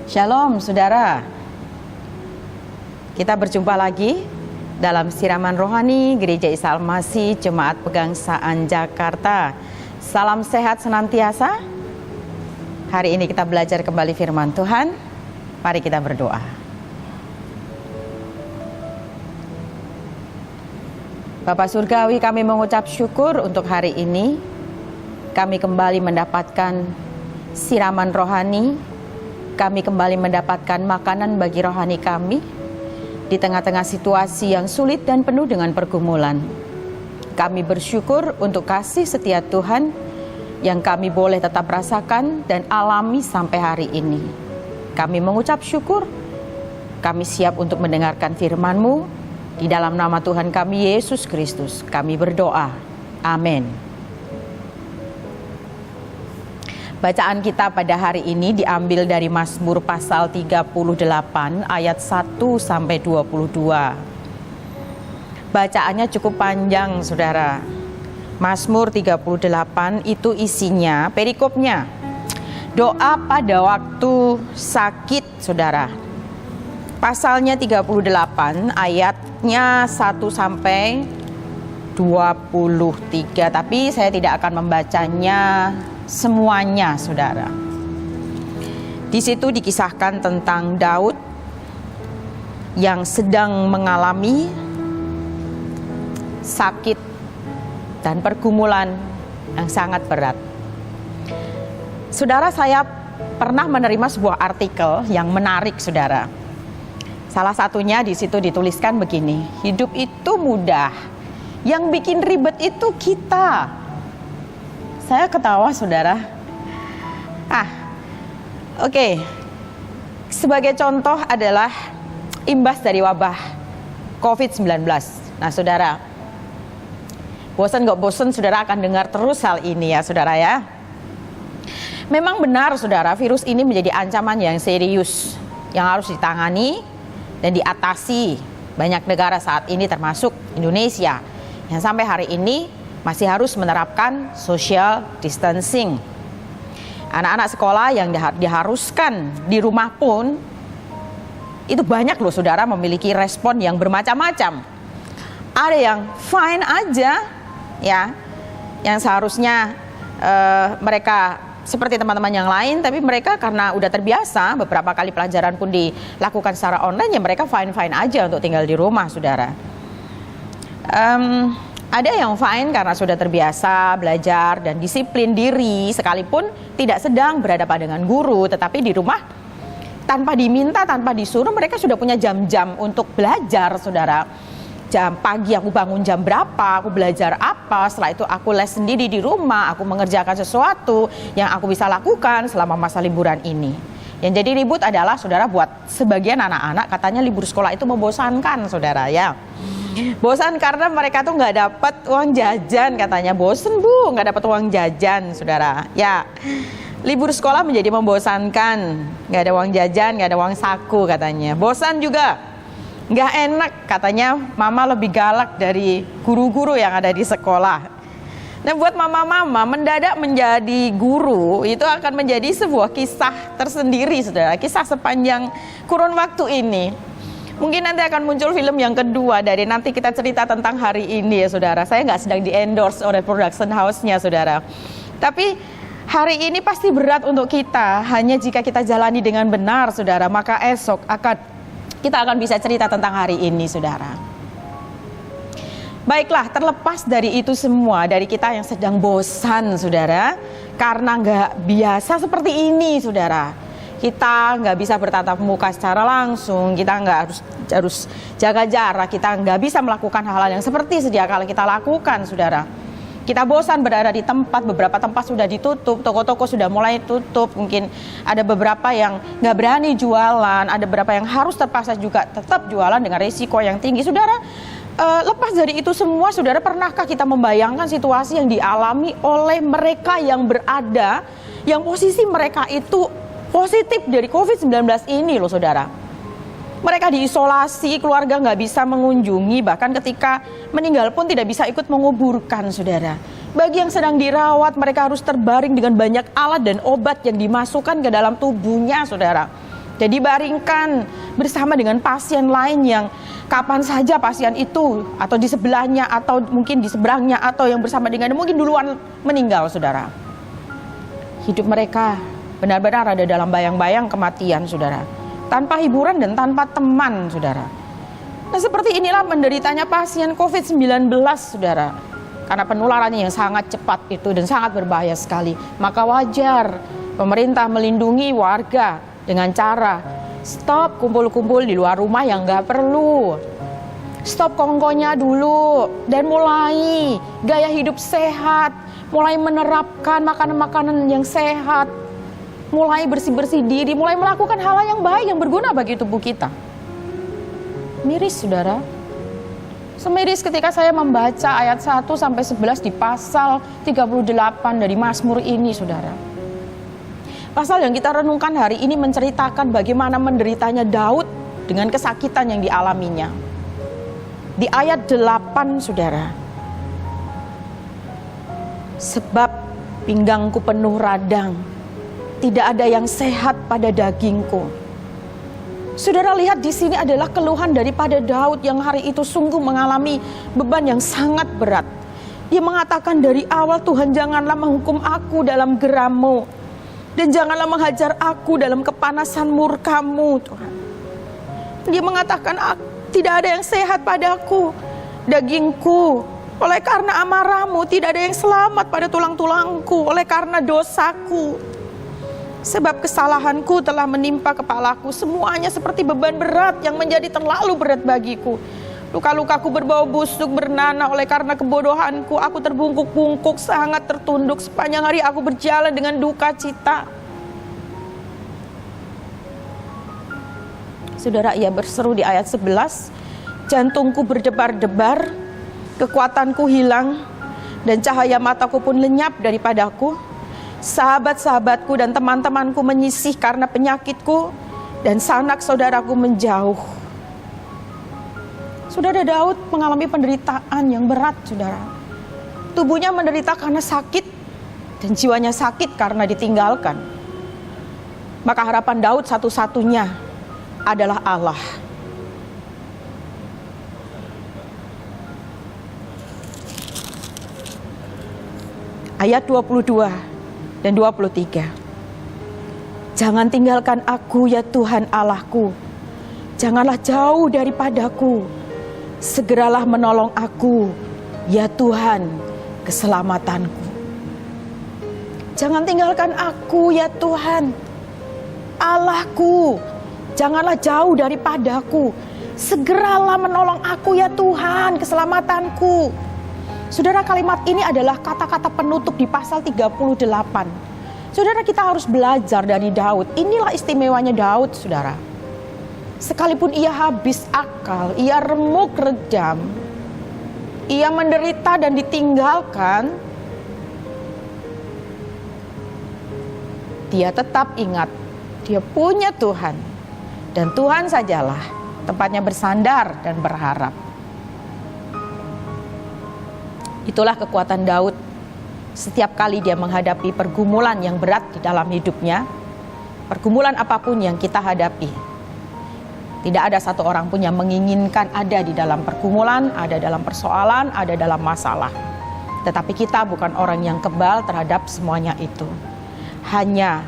Shalom saudara, kita berjumpa lagi dalam siraman rohani Gereja Isa Al-Masih Jemaat Pegangsaan Jakarta. Salam sehat senantiasa. Hari ini kita belajar kembali firman Tuhan. Mari kita berdoa. Bapa Surgawi, kami mengucap syukur untuk hari ini. Kami kembali mendapatkan siraman rohani. Kami kembali mendapatkan makanan bagi rohani kami di tengah-tengah situasi yang sulit dan penuh dengan pergumulan. Kami bersyukur untuk kasih setia Tuhan yang kami boleh tetap rasakan dan alami sampai hari ini. Kami mengucap syukur. Kami siap untuk mendengarkan firman-Mu. Di dalam nama Tuhan kami Yesus Kristus kami berdoa. Amin. Bacaan kita pada hari ini diambil dari Mazmur pasal 38 ayat 1 sampai 22. Bacaannya cukup panjang saudara. Mazmur 38 itu isinya, perikopnya, doa pada waktu sakit saudara. Pasalnya 38 ayatnya 1 sampai 23, tapi saya tidak akan membacanya semuanya saudara. Di situ dikisahkan tentang Daud yang sedang mengalami sakit dan pergumulan yang sangat berat. Saudara, saya pernah menerima sebuah artikel yang menarik saudara. Salah satunya di situ dituliskan begini, hidup itu mudah, yang bikin ribet itu kita. Saya ketawa saudara. Oke. Sebagai contoh adalah imbas dari wabah COVID-19. Nah saudara, bosan gak bosan saudara akan dengar terus hal ini ya saudara ya. Memang benar saudara, virus ini menjadi ancaman yang serius yang harus ditangani dan diatasi. Banyak negara saat ini termasuk Indonesia yang sampai hari ini masih harus menerapkan social distancing. Anak-anak sekolah yang diharuskan di rumah pun itu banyak loh saudara, memiliki respon yang bermacam-macam. Ada yang fine aja ya, yang seharusnya mereka seperti teman-teman yang lain, tapi mereka karena udah terbiasa, beberapa kali pelajaran pun dilakukan secara online, ya mereka fine-fine aja untuk tinggal di rumah saudara. Ada yang fine karena sudah terbiasa belajar dan disiplin diri, sekalipun tidak sedang berhadapan dengan guru, tetapi di rumah tanpa diminta, tanpa disuruh, mereka sudah punya jam-jam untuk belajar saudara. Jam pagi aku bangun jam berapa, aku belajar apa, setelah itu aku les sendiri di rumah, aku mengerjakan sesuatu yang aku bisa lakukan selama masa liburan ini. Yang jadi ribut adalah saudara, buat sebagian anak-anak katanya libur sekolah itu membosankan saudara ya. Bosan karena mereka tuh nggak dapat uang jajan katanya, bosen bu nggak dapat uang jajan saudara ya. Libur sekolah menjadi membosankan, nggak ada uang jajan, nggak ada uang saku katanya. Bosan juga, nggak enak katanya, mama lebih galak dari guru-guru yang ada di sekolah. Nah buat mama-mama mendadak menjadi guru itu akan menjadi sebuah kisah tersendiri saudara, kisah sepanjang kurun waktu ini. Mungkin nanti akan muncul film yang kedua dari nanti kita cerita tentang hari ini ya saudara. Saya nggak sedang di-endorse oleh production house-nya saudara, tapi hari ini pasti berat untuk kita. Hanya jika kita jalani dengan benar saudara, maka esok kita akan bisa cerita tentang hari ini saudara. Baiklah, terlepas dari itu semua, dari kita yang sedang bosan saudara, karena nggak biasa seperti ini saudara. Kita nggak bisa bertatap muka secara langsung, kita nggak harus jaga jarak, kita nggak bisa melakukan hal-hal yang seperti sedia kala kita lakukan saudara. Kita bosan berada di tempat, beberapa tempat sudah ditutup, toko-toko sudah mulai tutup, mungkin ada beberapa yang nggak berani jualan, ada beberapa yang harus terpaksa juga tetap jualan dengan risiko yang tinggi. Saudara, lepas dari itu semua, saudara pernahkah kita membayangkan situasi yang dialami oleh mereka yang berada, yang posisi mereka itu positif dari COVID-19 ini loh saudara. Mereka diisolasi, keluarga nggak bisa mengunjungi, bahkan ketika meninggal pun tidak bisa ikut menguburkan saudara. Bagi yang sedang dirawat, mereka harus terbaring dengan banyak alat dan obat yang dimasukkan ke dalam tubuhnya saudara. dan dibaringkan bersama dengan pasien lain yang kapan saja pasien itu atau di sebelahnya atau mungkin di seberangnya atau yang bersama dengan mungkin duluan meninggal, saudara. Hidup mereka benar-benar ada dalam bayang-bayang kematian, saudara, tanpa hiburan dan tanpa teman, saudara. Nah, seperti inilah menderitanya pasien COVID-19, saudara. Karena penularannya yang sangat cepat itu dan sangat berbahaya sekali, maka wajar pemerintah melindungi warga dengan cara stop kumpul-kumpul di luar rumah yang nggak perlu. Stop kongkonya dulu dan mulai gaya hidup sehat, mulai menerapkan makanan-makanan yang sehat, mulai bersih-bersih diri, mulai melakukan hal yang baik yang berguna bagi tubuh kita. Miris, saudara. Semiris ketika saya membaca ayat 1-11 di pasal 38 dari Mazmur ini, saudara. Pasal yang kita renungkan hari ini menceritakan bagaimana menderitanya Daud dengan kesakitan yang dialaminya. Di ayat 8, saudara. Sebab pinggangku penuh radang, tidak ada yang sehat pada dagingku. Saudara lihat di sini adalah keluhan daripada Daud yang hari itu sungguh mengalami beban yang sangat berat. Dia mengatakan dari awal, Tuhan janganlah menghukum aku dalam geram-Mu. Dan janganlah menghajar aku dalam kepanasan murka-Mu, Tuhan. Dia mengatakan tidak ada yang sehat padaku, dagingku. Oleh karena amarah-Mu tidak ada yang selamat pada tulang-tulangku. Oleh karena dosaku. Sebab kesalahanku telah menimpa kepalaku. Semuanya seperti beban berat yang menjadi terlalu berat bagiku. Luka-lukaku berbau busuk bernanah oleh karena kebodohanku. Aku terbungkuk-bungkuk, sangat tertunduk. Sepanjang hari aku berjalan dengan duka cita. Saudara, ia berseru di ayat 11. Jantungku berdebar-debar, kekuatanku hilang, dan cahaya mataku pun lenyap daripadaku. Sahabat-sahabatku dan teman-temanku menyisih karena penyakitku, dan sanak saudaraku menjauh. Saudara, Daud mengalami penderitaan yang berat, saudara. Tubuhnya menderita karena sakit dan jiwanya sakit karena ditinggalkan. Maka harapan Daud satu-satunya adalah Allah. Ayat 22 dan 23. Jangan tinggalkan aku ya Tuhan Allahku. Janganlah jauh daripadaku. Segeralah menolong aku, ya Tuhan, keselamatanku. Jangan tinggalkan aku, ya Tuhan, Allahku. Janganlah jauh daripadaku. Segeralah menolong aku, ya Tuhan, keselamatanku. Saudara, kalimat ini adalah kata-kata penutup di pasal 38. Saudara, kita harus belajar dari Daud. Inilah istimewanya Daud, saudara. Sekalipun ia habis akal, ia remuk redam, ia menderita dan ditinggalkan, dia tetap ingat, dia punya Tuhan. Dan Tuhan sajalah tempatnya bersandar dan berharap. Itulah kekuatan Daud setiap kali dia menghadapi pergumulan yang berat di dalam hidupnya. Pergumulan apapun yang kita hadapi. Tidak ada satu orang pun yang menginginkan ada di dalam pergumulan, ada dalam persoalan, ada dalam masalah. Tetapi kita bukan orang yang kebal terhadap semuanya itu. Hanya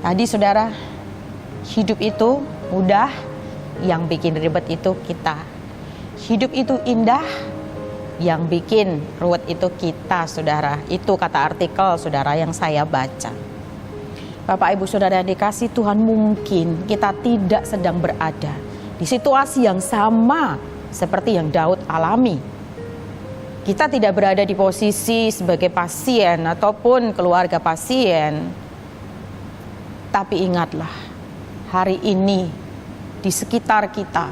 tadi, saudara, hidup itu mudah, yang bikin ribet itu kita. Hidup itu indah, yang bikin ruwet itu kita, saudara. Itu kata artikel, saudara, yang saya baca. Bapak, Ibu, Saudara yang dikasih Tuhan, mungkin kita tidak sedang berada di situasi yang sama seperti yang Daud alami. Kita tidak berada di posisi sebagai pasien ataupun keluarga pasien. Tapi ingatlah, hari ini di sekitar kita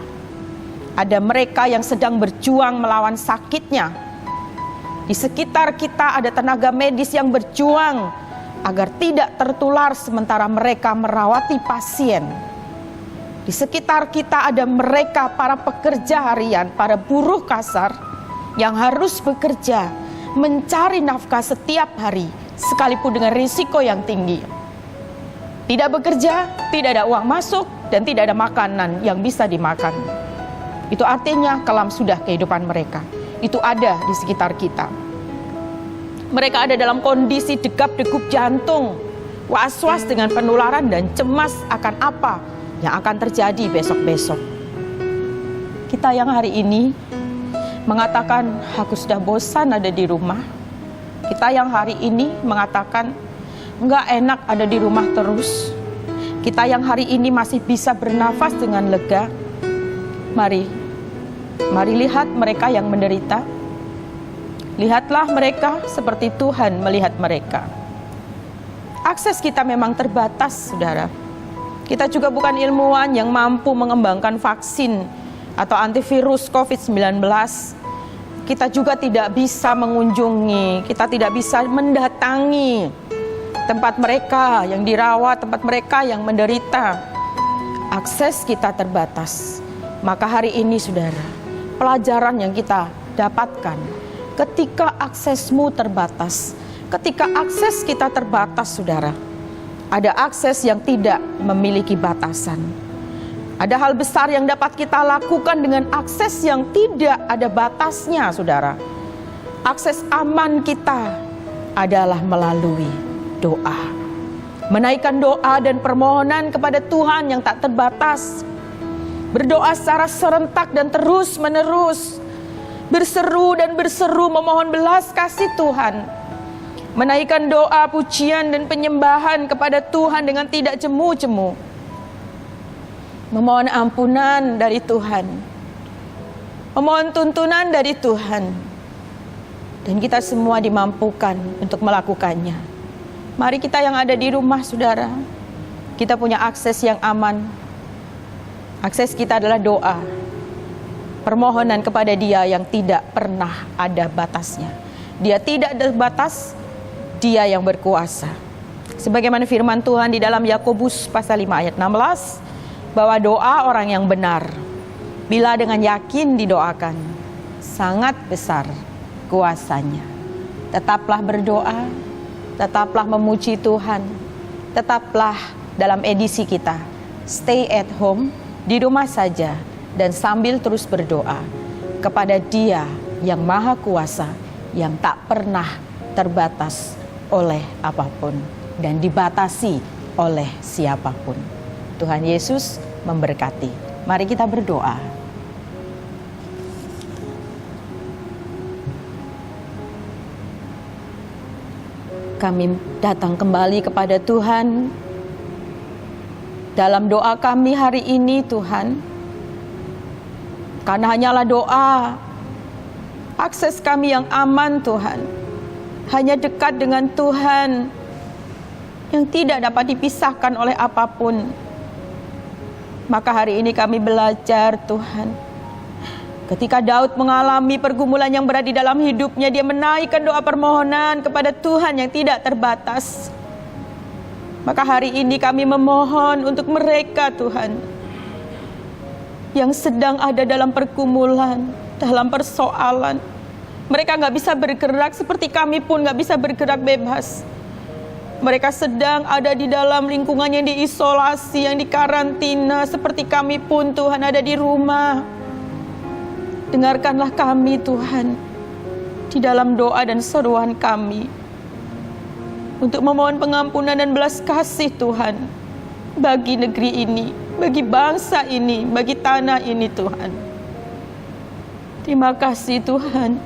ada mereka yang sedang berjuang melawan sakitnya. Di sekitar kita ada tenaga medis yang berjuang agar tidak tertular sementara mereka merawati pasien. Di sekitar kita ada mereka, para pekerja harian, para buruh kasar yang harus bekerja, mencari nafkah setiap hari, sekalipun dengan risiko yang tinggi. Tidak bekerja, tidak ada uang masuk, dan tidak ada makanan yang bisa dimakan. Itu artinya kelam sudah kehidupan mereka. Itu ada di sekitar kita. Mereka ada dalam kondisi degap-degup jantung, was-was dengan penularan dan cemas akan apa yang akan terjadi besok-besok. Kita yang hari ini mengatakan, aku sudah bosan ada di rumah. Kita yang hari ini mengatakan, enggak enak ada di rumah terus. Kita yang hari ini masih bisa bernafas dengan lega. Mari lihat mereka yang menderita. Lihatlah mereka seperti Tuhan melihat mereka. Akses kita memang terbatas, saudara. Kita juga bukan ilmuwan yang mampu mengembangkan vaksin atau antivirus COVID-19. Kita juga tidak bisa mengunjungi, kita tidak bisa mendatangi tempat mereka yang dirawat, tempat mereka yang menderita. Akses kita terbatas. Maka hari ini, saudara, pelajaran yang kita dapatkan, ketika aksesmu terbatas, ketika akses kita terbatas, saudara, ada akses yang tidak memiliki batasan. Ada hal besar yang dapat kita lakukan dengan akses yang tidak ada batasnya, saudara. Akses aman kita adalah melalui doa. Menaikkan doa dan permohonan kepada Tuhan yang tak terbatas. Berdoa secara serentak dan terus menerus. Berseru dan berseru memohon belas kasih Tuhan. Menaikkan doa, pujian dan penyembahan kepada Tuhan dengan tidak jemu-jemu. Memohon ampunan dari Tuhan. Memohon tuntunan dari Tuhan. Dan kita semua dimampukan untuk melakukannya. Mari kita yang ada di rumah, saudara, kita punya akses yang aman. Akses kita adalah doa. Permohonan kepada Dia yang tidak pernah ada batasnya. Dia tidak terbatas, Dia yang berkuasa. Sebagaimana firman Tuhan di dalam Yakobus pasal 5 ayat 16, bahwa doa orang yang benar, bila dengan yakin didoakan, sangat besar kuasanya. Tetaplah berdoa, tetaplah memuji Tuhan, tetaplah dalam edisi kita, stay at home, di rumah saja, dan sambil terus berdoa kepada Dia yang Maha Kuasa, yang tak pernah terbatas oleh apapun dan dibatasi oleh siapapun. Tuhan Yesus memberkati. Mari kita berdoa. Kami datang kembali kepada Tuhan. Dalam doa kami hari ini, Tuhan, karena hanyalah doa, akses kami yang aman, Tuhan, hanya dekat dengan Tuhan, yang tidak dapat dipisahkan oleh apapun. Maka hari ini kami belajar, Tuhan, ketika Daud mengalami pergumulan yang berat di dalam hidupnya, dia menaikkan doa permohonan kepada Tuhan yang tidak terbatas. Maka hari ini kami memohon untuk mereka, Tuhan, yang sedang ada dalam pergumulan, dalam persoalan. Mereka nggak bisa bergerak seperti kami pun nggak bisa bergerak bebas. Mereka sedang ada di dalam lingkungan yang diisolasi, yang dikarantina, seperti kami pun, Tuhan, ada di rumah. Dengarkanlah kami, Tuhan, di dalam doa dan seruan kami, untuk memohon pengampunan dan belas kasih, Tuhan, bagi negeri ini, bagi bangsa ini, bagi tanah ini, Tuhan. Terima kasih, Tuhan.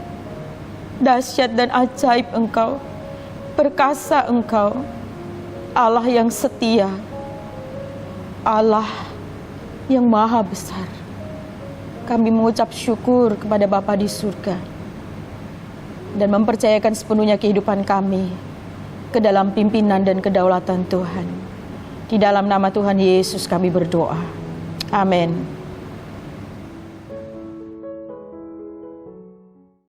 Dahsyat dan ajaib Engkau. Perkasa Engkau, Allah yang setia, Allah yang maha besar. Kami mengucap syukur kepada Bapa di surga dan mempercayakan sepenuhnya kehidupan kami ke dalam pimpinan dan kedaulatan Tuhan. Di dalam nama Tuhan Yesus kami berdoa. Amin.